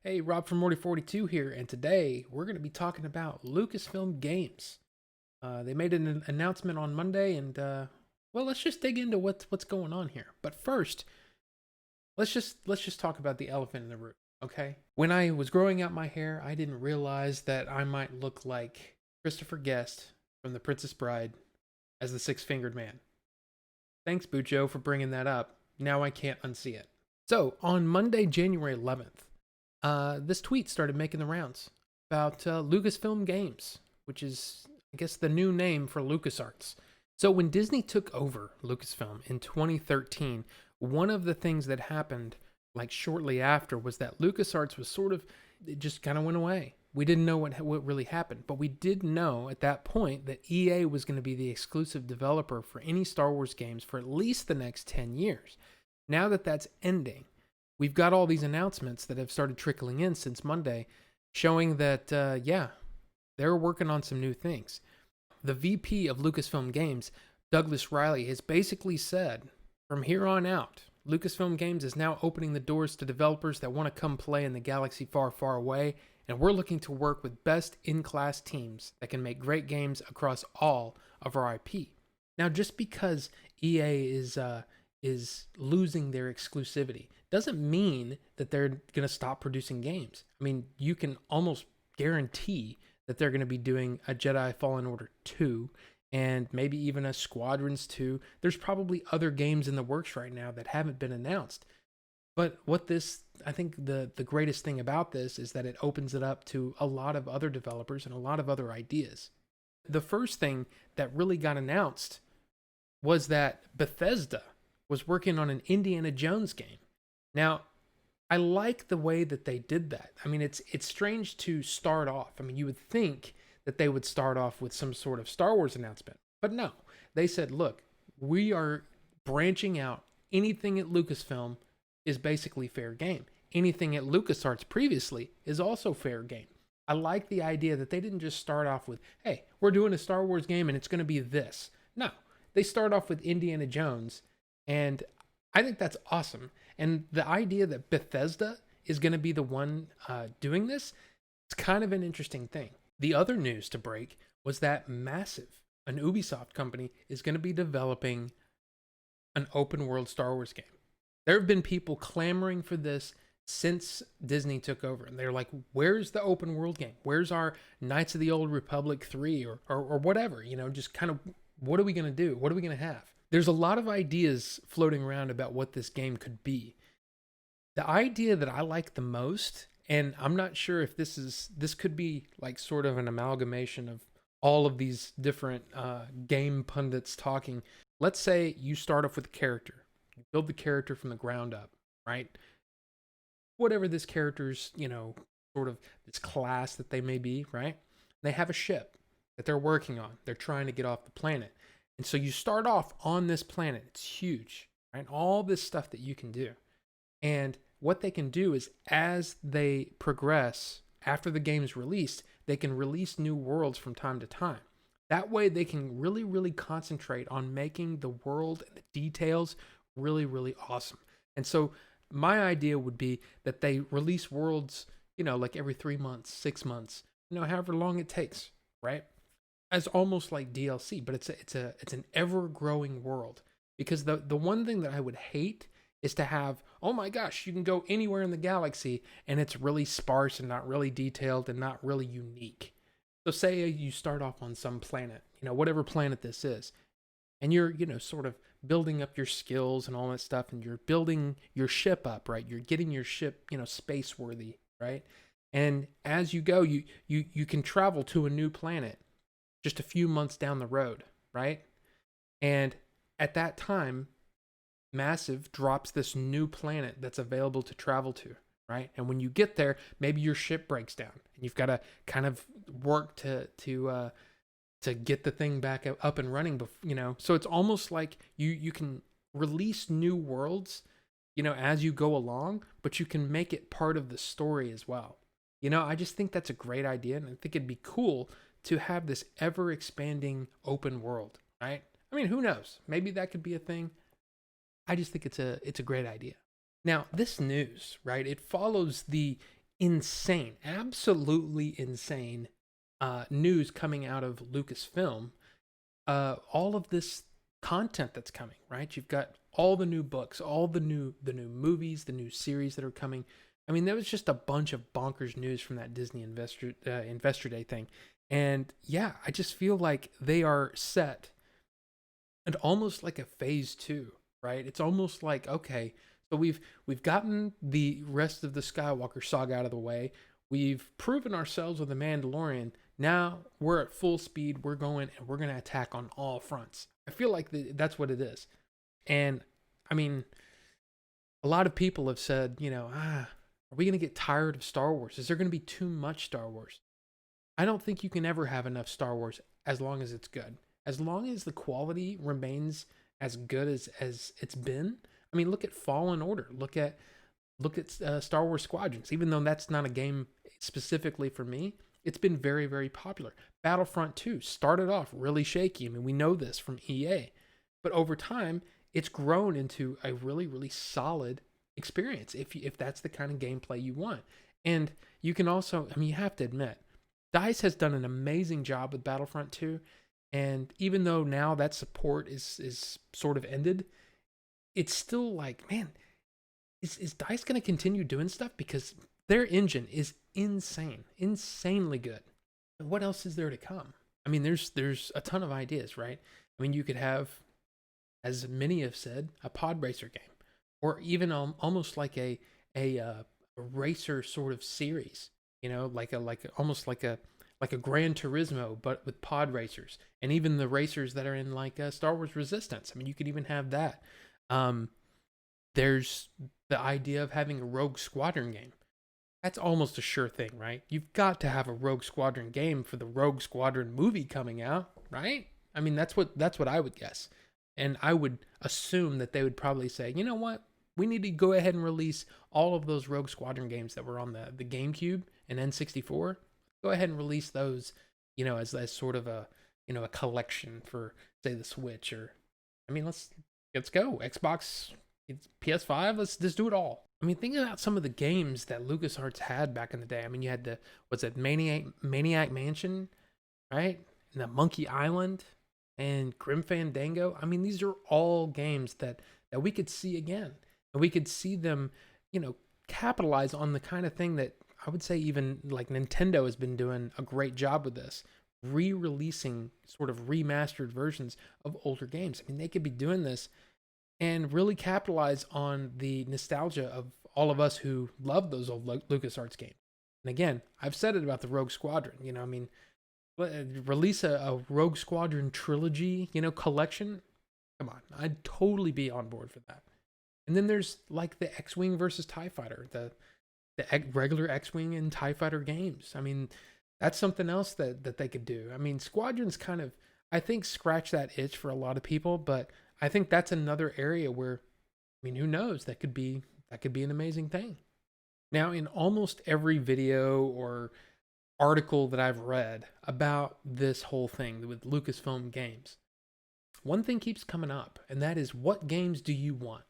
Hey, Rob from Morty42 here, and today we're going to be talking about Lucasfilm Games. They made an announcement on Monday, and well, let's just dig into what's going on here. But first, let's just talk about the elephant in the room, okay? When I was growing out my hair, I didn't realize that I might look like Christopher Guest from The Princess Bride as the Six-Fingered Man. Thanks, Bujo, for bringing that up. Now I can't unsee it. So on Monday, January 11th. This tweet started making the rounds about Lucasfilm Games, which is, I guess, the new name for Lucasarts. So when Disney took over Lucasfilm in 2013, one of the things that happened, like shortly after, was that LucasArts was it just kind of went away. We didn't know what really happened, but we did know at that point that EA was going to be the exclusive developer for any Star Wars games for at least the next 10 years. Now that that's ending, we've got all these announcements that have started trickling in since Monday, showing that, they're working on some new things. The VP of Lucasfilm Games, Douglas Riley, has basically said, from here on out, Lucasfilm Games is now opening the doors to developers that want to come play in the galaxy far, far away, and we're looking to work with best-in-class teams that can make great games across all of our IP. Now, just because EA is losing their exclusivity doesn't mean that they're going to stop producing games. I mean, you can almost guarantee that they're going to be doing a Jedi Fallen Order 2 and maybe even a Squadrons 2. There's probably other games in the works right now that haven't been announced. But I think the greatest thing about this is that it opens it up to a lot of other developers and a lot of other ideas. The first thing that really got announced was that Bethesda was working on an Indiana Jones game. Now, I like the way that they did that. I mean, it's strange to start off. I mean, you would think that they would start off with some sort of Star Wars announcement. But no, they said, look, we are branching out. Anything at Lucasfilm is basically fair game. Anything at LucasArts previously is also fair game. I like the idea that they didn't just start off with, hey, we're doing a Star Wars game and it's going to be this. No, they start off with Indiana Jones, and I think that's awesome. And the idea that Bethesda is going to be the one doing this, it's kind of an interesting thing. The other news to break was that Massive, an Ubisoft company, is going to be developing an open world Star Wars game. There have been people clamoring for this since Disney took over. And they're like, where's the open world game? Where's our Knights of the Old Republic 3 or whatever? You know, just kind of, what are we going to do? What are we going to have? There's a lot of ideas floating around about what this game could be. The idea that I like the most, and I'm not sure if this could be like sort of an amalgamation of all of these different game pundits talking. Let's say you start off with a character. You build the character from the ground up, right? Whatever this character's, sort of this class that they may be, right? They have a ship that they're working on. They're trying to get off the planet. And so you start off on this planet. It's huge, right? All this stuff that you can do. And what they can do is, as they progress after the game's released, they can release new worlds from time to time. That way they can really, really concentrate on making the world and the details really, really awesome. And so my idea would be that they release worlds, like every 3 months, 6 months, however long it takes, right? As almost like DLC, but it's an ever-growing world. Because the one thing that I would hate is to have, oh my gosh, you can go anywhere in the galaxy and it's really sparse and not really detailed and not really unique. So say you start off on some planet, whatever planet this is, and you're, sort of building up your skills and all that stuff, and you're building your ship up, right? You're getting your ship, space worthy, right? And as you go, you can travel to a new planet just a few months down the road, right? And at that time, Massive drops this new planet that's available to travel to, right? And when you get there, maybe your ship breaks down, and you've got to kind of work to get the thing back up and running, So it's almost like you can release new worlds, as you go along, but you can make it part of the story as well. I just think that's a great idea, and I think it'd be cool to have this ever-expanding open world, right? I mean, who knows? Maybe that could be a thing. I just think it's a great idea. Now, this news, right, it follows the insane, absolutely insane news coming out of Lucasfilm. All of this content that's coming, right? You've got all the new books, all the new movies, the new series that are coming. I mean, there was just a bunch of bonkers news from that Disney Investor Day thing, and yeah, I just feel like they are set and almost like a phase two, right? It's almost like, okay, so we've gotten the rest of the Skywalker saga out of the way. We've proven ourselves with the Mandalorian. Now we're at full speed. We're going and we're going to attack on all fronts. I feel like that's what it is. And I mean, a lot of people have said, are we going to get tired of Star Wars? Is there going to be too much Star Wars? I don't think you can ever have enough Star Wars as long as it's good. As long as the quality remains as good as it's been. I mean, look at Fallen Order. Look at Star Wars Squadrons. Even though that's not a game specifically for me, it's been very, very popular. Battlefront 2 started off really shaky. I mean, we know this from EA. But over time, it's grown into a really, really solid experience if that's the kind of gameplay you want. And you can also, I mean, you have to admit, DICE has done an amazing job with Battlefront 2. And even though now that support is sort of ended, it's still like, man, is DICE going to continue doing stuff? Because their engine is insanely good. And what else is there to come? I mean, there's a ton of ideas, right? I mean, you could have, as many have said, a pod racer game, or even almost like a racer sort of series. Almost like a Gran Turismo, but with pod racers, and even the racers that are in like Star Wars Resistance. I mean, you could even have that. There's the idea of having a Rogue Squadron game. That's almost a sure thing, right? You've got to have a Rogue Squadron game for the Rogue Squadron movie coming out, right? I mean, that's what I would guess. And I would assume that they would probably say, you know what? We need to go ahead and release all of those Rogue Squadron games that were on the GameCube and N64. Go ahead and release those, as sort of a collection for, say, the Switch. Or, I mean, let's go Xbox, PS5. Let's just do it all. I mean, think about some of the games that LucasArts had back in the day. I mean, you had Maniac Mansion, right? And the Monkey Island and Grim Fandango. I mean, these are all games that we could see again, and we could see them, capitalize on the kind of thing that I would say even like Nintendo has been doing a great job with this, re-releasing sort of remastered versions of older games. I mean, they could be doing this and really capitalize on the nostalgia of all of us who love those old LucasArts games. And again, I've said it about the Rogue Squadron. I mean, release a Rogue Squadron trilogy, collection. Come on, I'd totally be on board for that. And then there's like the X-Wing versus TIE Fighter, the regular X-Wing and TIE Fighter games. I mean, that's something else that they could do. I mean, Squadrons kind of, I think, scratch that itch for a lot of people, but I think that's another area where, I mean, who knows? That could be an amazing thing. Now, in almost every video or article that I've read about this whole thing with Lucasfilm Games, one thing keeps coming up, and that is, what games do you want?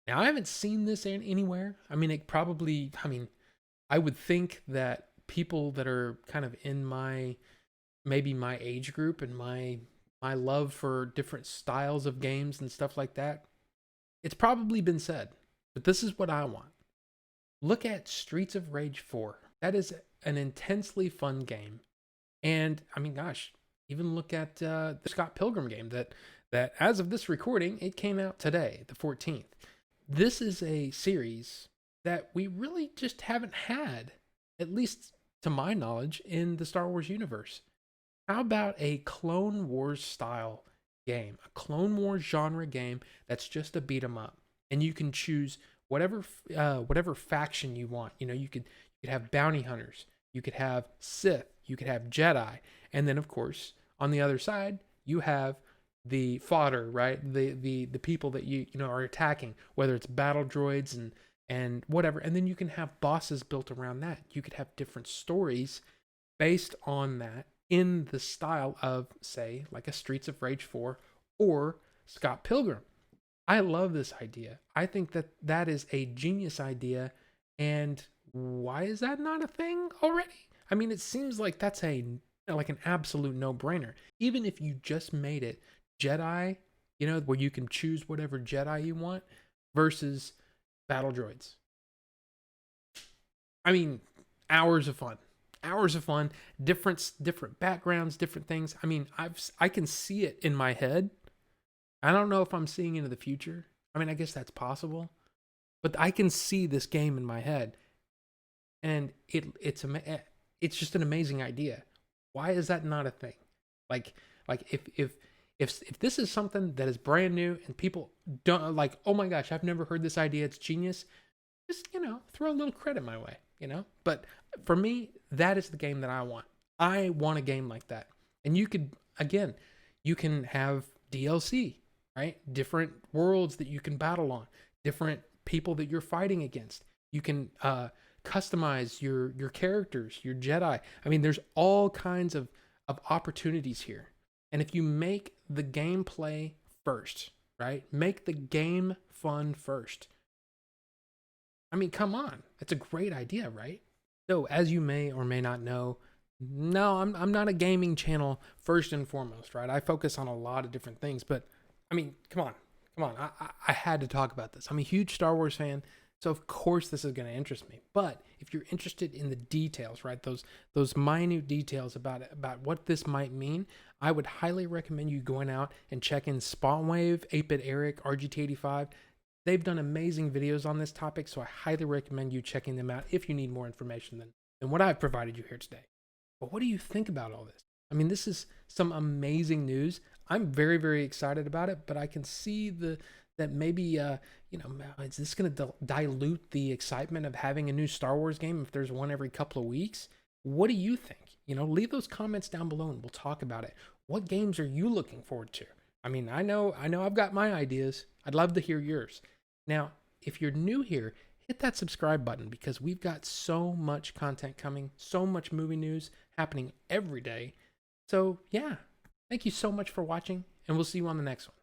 Now, I haven't seen this anywhere. I mean, I would think that people that are kind of in maybe my age group and my love for different styles of games and stuff like that, it's probably been said, but this is what I want. Look at Streets of Rage 4. That is an intensely fun game. And I mean, gosh, even look at the Scott Pilgrim game that as of this recording, it came out today, the 14th. This is a series that we really just haven't had, at least to my knowledge, in the Star Wars universe. How about a Clone Wars style game, a Clone Wars genre game that's just a beat 'em up, and you can choose whatever faction you want. You could have bounty hunters, you could have Sith, you could have Jedi, and then of course on the other side you have the fodder, right? The people that you are attacking, whether it's battle droids and whatever, and then you can have bosses built around that. You could have different stories based on that in the style of, say, like a Streets of Rage 4 or Scott Pilgrim. I love this idea. I think that is a genius idea, and why is that not a thing already? I mean, it seems like that's like an absolute no-brainer. Even if you just made it Jedi, where you can choose whatever Jedi you want versus battle droids. I mean, hours of fun. Hours of fun, different backgrounds, different things. I mean, I can see it in my head. I don't know if I'm seeing into the future. I mean, I guess that's possible. But I can see this game in my head. And it's just an amazing idea. Why is that not a thing? Like if this is something that is brand new and people don't like, oh my gosh, I've never heard this idea, it's genius, just throw a little credit my way. But for me, that is the game that I want. I want a game like that. And you can have DLC, right? Different worlds that you can battle on, different people that you're fighting against. You can customize your characters, your Jedi. I mean, there's all kinds of opportunities here. And if you make the gameplay first, right? Make the game fun first. I mean, come on. It's a great idea, right? So, as you may or may not know, no, I'm not a gaming channel first and foremost, right? I focus on a lot of different things, but I mean, come on. I had to talk about this. I'm a huge Star Wars fan, so of course this is going to interest me. But if you're interested in the details, right, those minute details about what this might mean, I would highly recommend you going out and checking Spawnwave, 8-Bit Eric, RGT85. They've done amazing videos on this topic, so I highly recommend you checking them out if you need more information than what I've provided you here today. But what do you think about all this? I mean, this is some amazing news. I'm very, very excited about it, but I can see that maybe, is this going to dilute the excitement of having a new Star Wars game if there's one every couple of weeks? What do you think? Leave those comments down below and we'll talk about it. What games are you looking forward to? I mean, I know I've got my ideas. I'd love to hear yours. Now, if you're new here, hit that subscribe button because we've got so much content coming, so much movie news happening every day. So, yeah, thank you so much for watching, and we'll see you on the next one.